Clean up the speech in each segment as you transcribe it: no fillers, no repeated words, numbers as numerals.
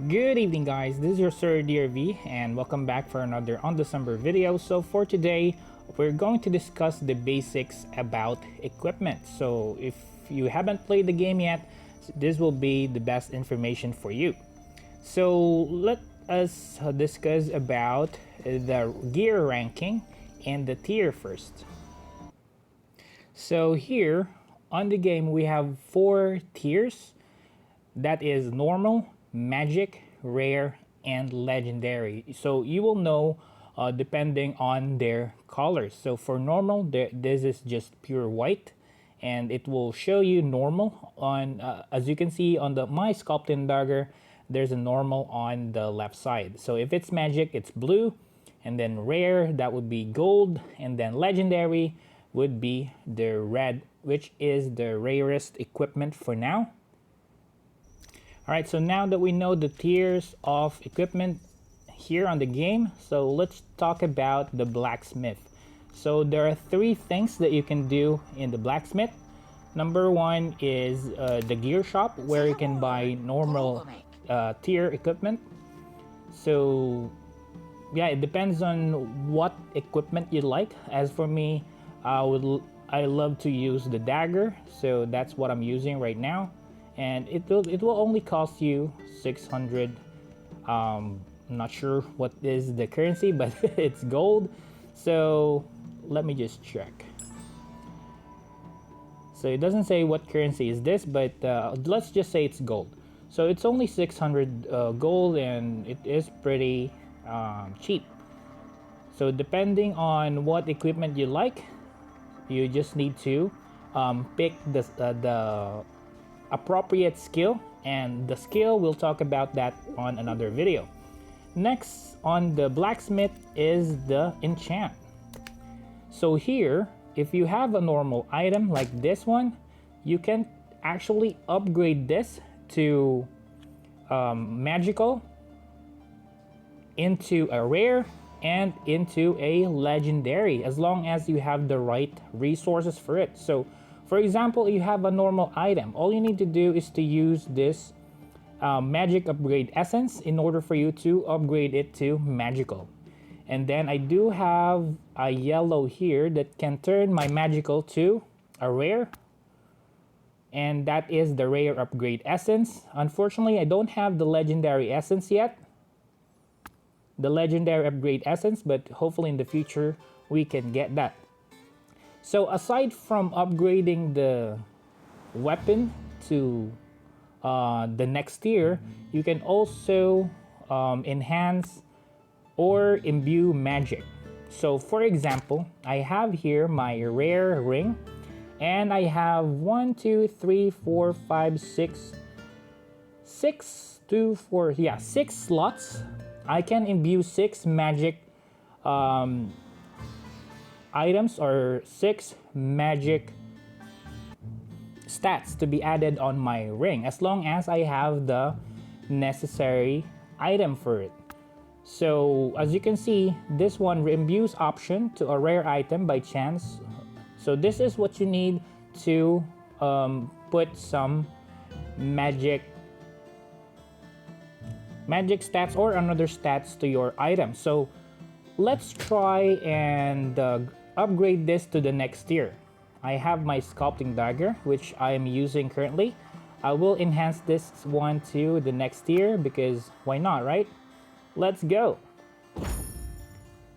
Good evening guys, this is your Sir DRV and welcome back for another Undecember video. So for today, we're going to discuss the basics about equipment. So if you haven't played the game yet, this will be the best information for you. So let us discuss about the gear ranking and the tier first. So here on the game we have 4 tiers. That is normal, magic, rare, and legendary. So you will know depending on their colors. So for normal, this is just pure white, and it will show you normal on as you can see on the my sculpting dagger, there's a normal on the left side. So if it's magic, it's blue, and then rare, that would be gold, and then legendary would be the red, which is the rarest equipment for now. Alright, so now that we know the tiers of equipment here on the game, so let's talk about the blacksmith. So there are 3 things that you can do in the blacksmith. Number 1 is the gear shop, where you can buy normal tier equipment. So yeah, it depends on what equipment you like. As for me, I love to use the dagger, so that's what I'm using right now. And it will only cost you 600. Not sure what is the currency, but it's gold. So let me just check. So it doesn't say what currency is this, but let's just say it's gold. So it's only 600 gold, and it is pretty cheap. So depending on what equipment you like, you just need to pick the appropriate skill, and the skill we'll talk about that on another video. Next on the blacksmith is the enchant. So here, if you have a normal item like this one, you can actually upgrade this to magical, into a rare, and into a legendary, as long as you have the right resources for it. So for example, you have a normal item, all you need to do is to use this magic upgrade essence in order for you to upgrade it to magical. And then I do have a yellow here that can turn my magical to a rare, and that is the rare upgrade essence. Unfortunately, I don't have the legendary essence yet, the legendary upgrade essence, but hopefully in the future we can get that. So aside from upgrading the weapon to the next tier, you can also enhance or imbue magic. So for example, I have here my rare ring, and I have 1 2 3 4 5 6 6 slots. I can imbue 6 magic items, or 6 magic stats to be added on my ring, as long as I have the necessary item for it. So as you can see, this one imbues option to a rare item by chance. So this is what you need to put some magic stats or another stats to your item. So let's try and upgrade this to the next tier. I have my sculpting dagger, which I am using currently. I will enhance this one to the next tier because why not, right? Let's go.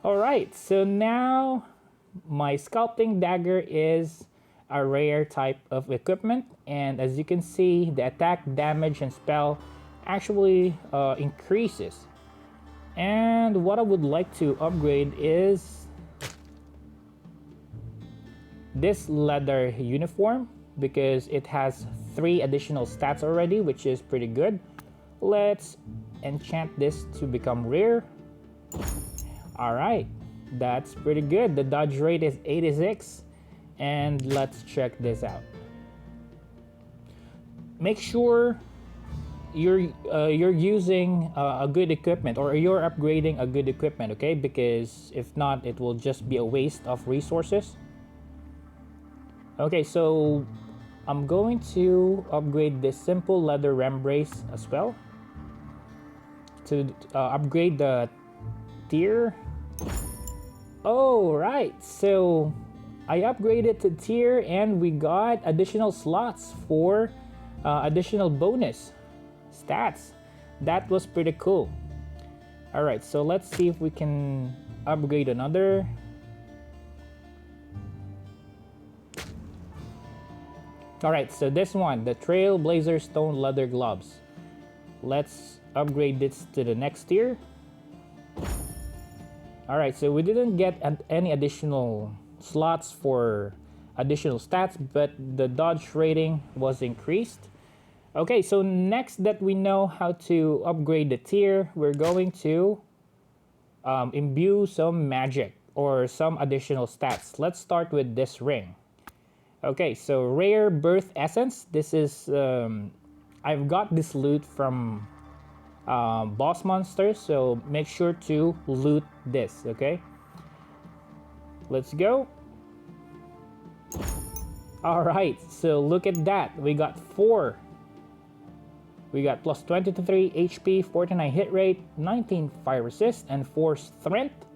Alright, so now my sculpting dagger is a rare type of equipment, and as you can see, the attack, damage, and spell actually increases. And what I would like to upgrade is this leather uniform, because it has 3 additional stats already, which is pretty good. Let's enchant this to become rare. Alright, that's pretty good. The dodge rate is 86, and let's check this out. Make sure you're using a good equipment, or you're upgrading a good equipment, okay? Because if not, it will just be a waste of resources. Okay, so I'm going to upgrade this simple leather ram brace as well. to upgrade the tier. Oh, right. So I upgraded to tier and we got additional slots for additional bonus stats. That was pretty cool. All right, so let's see if we can upgrade another. All right, so this one, the Trailblazer Stone Leather Gloves. Let's upgrade this to the next tier. All right, so we didn't get any additional slots for additional stats, but the dodge rating was increased. Okay, so next that we know how to upgrade the tier, we're going to imbue some magic or some additional stats. Let's start with this ring. Okay, so rare birth essence. This is I've got this loot from boss monsters, so make sure to loot this. Okay, let's go. All right, so look at that. We got 4. We got plus 23 HP, 49 hit rate, 19 fire resist, and 4 strength,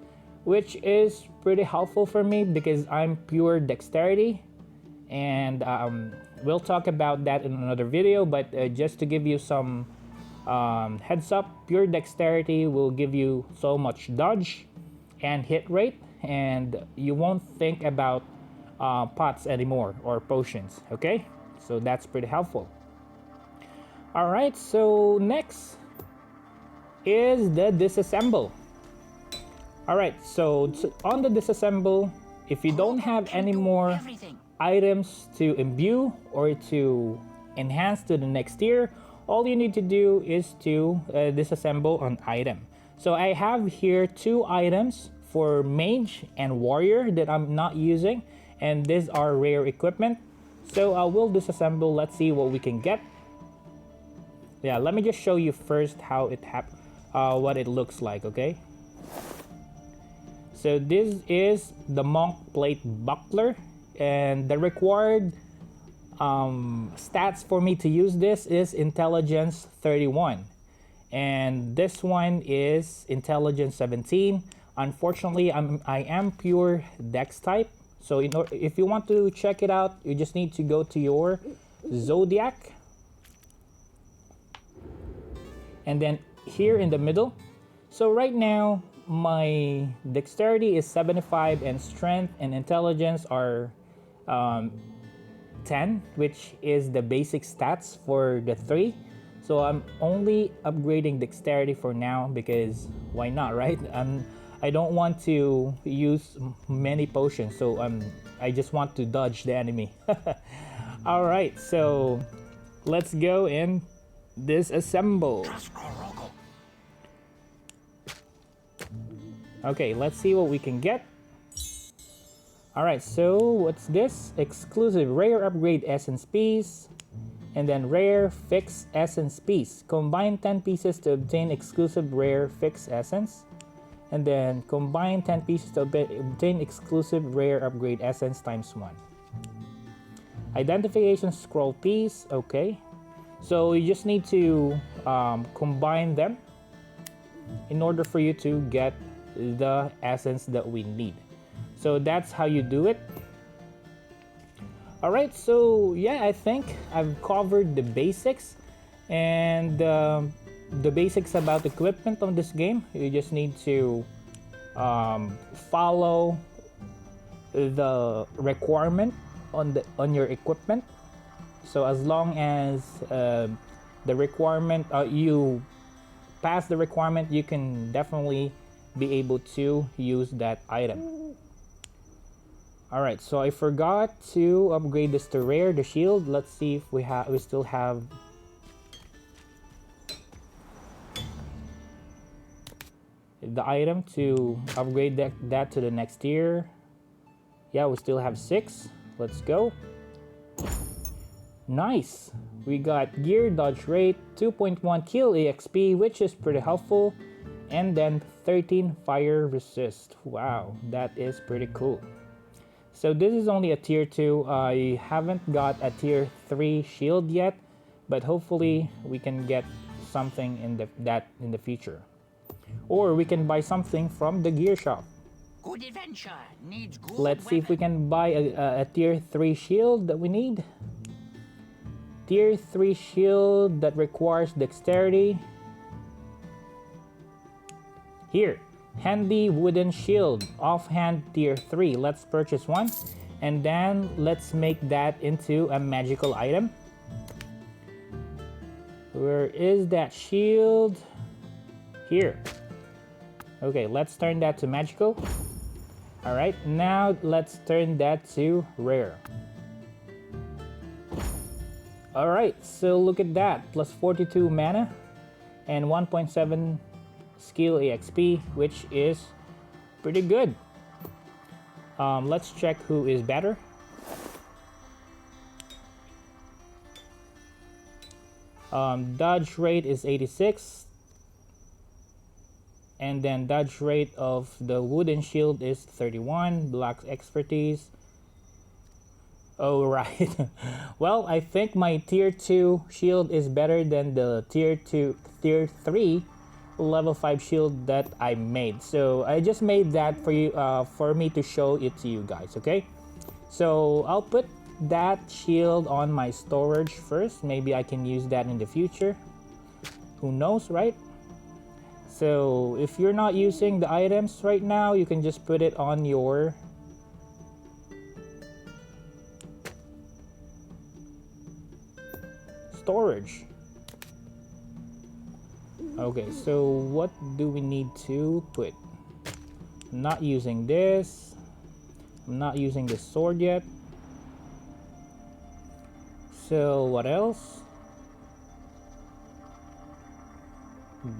which is pretty helpful for me because I'm pure dexterity. And we'll talk about that in another video, but just to give you some heads up, pure dexterity will give you so much dodge and hit rate, and you won't think about pots anymore or potions. Okay, so that's pretty helpful. All right, so next is the Disassemble. All right, so on the Disassemble, if you don't have any more items to imbue or to enhance to the next tier, all you need to do is to disassemble an item. So I have here 2 items for mage and warrior that I'm not using, and these are rare equipment. So I will disassemble. Let's see what we can get. Yeah, let me just show you first how it what it looks like. Okay, so this is the monk plate buckler, and the required stats for me to use this is intelligence 31, and this one is intelligence 17. Unfortunately, I am pure dex type, so if you want to check it out, you just need to go to your zodiac, and then here in the middle. So right now my dexterity is 75 and strength and intelligence are 10, which is the basic stats for the 3. So I'm only upgrading dexterity for now because why not, right? I don't want to use many potions, so I just want to dodge the enemy. All right, so let's go and disassemble. Okay, let's see what we can get. Alright, so what's this? Exclusive rare upgrade essence piece, and then rare fixed essence piece. Combine 10 pieces to obtain exclusive rare fixed essence, and then combine 10 pieces to obtain exclusive rare upgrade essence times 1. Identification scroll piece. Okay, so you just need to combine them in order for you to get the essence that we need. So that's how you do it. All right, so yeah, I think I've covered the basics and the basics about equipment on this game. You just need to follow the requirement on your equipment. So as long as the requirement you pass the requirement, you can definitely be able to use that item. Alright, so I forgot to upgrade this to rare, the shield. Let's see if we still have the item to upgrade that to the next tier. Yeah, we still have 6. Let's go. Nice! We got gear dodge rate, 2.1 kill EXP, which is pretty helpful, and then 13 fire resist. Wow, that is pretty cool. So this is only a tier 2. I haven't got a tier 3 shield yet, but hopefully we can get something in the future. Or we can buy something from the gear shop. Good adventure needs good Let's see if we can buy a tier 3 shield that we need. Tier 3 shield that requires dexterity. Here, handy wooden shield, offhand tier 3. Let's purchase one, and then let's make that into a magical item. Where is that shield? Here. Okay, let's turn that to magical. Alright, now let's turn that to rare. Alright, so look at that. Plus 42 mana and 1.7 skill EXP, which is pretty good. Let's check who is better. Dodge rate is 86. And then dodge rate of the wooden shield is 31. Black expertise. Oh, right. Well, I think my tier 2 shield is better than the tier 3 level 5 shield that I made. So I just made that for you, for me to show it to you guys, okay? So I'll put that shield on my storage first. Maybe I can use that in the future. Who knows, right? So if you're not using the items right now, you can just put it on your storage. Okay, so what do we need to put? I'm not using this. I'm not using the sword yet. So what else?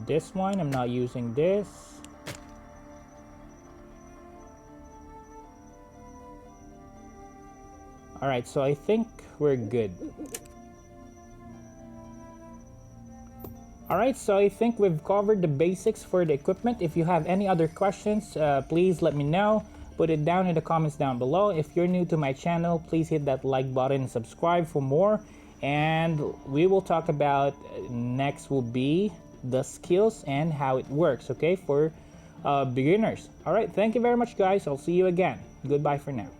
This one, I'm not using this. Alright, so I think we're good. Alright, so I think we've covered the basics for the equipment. If you have any other questions, please let me know. Put it down in the comments down below. If you're new to my channel, please hit that like button and subscribe for more. And we will talk about, next will be the skills and how it works, okay, for beginners. Alright, thank you very much guys. I'll see you again. Goodbye for now.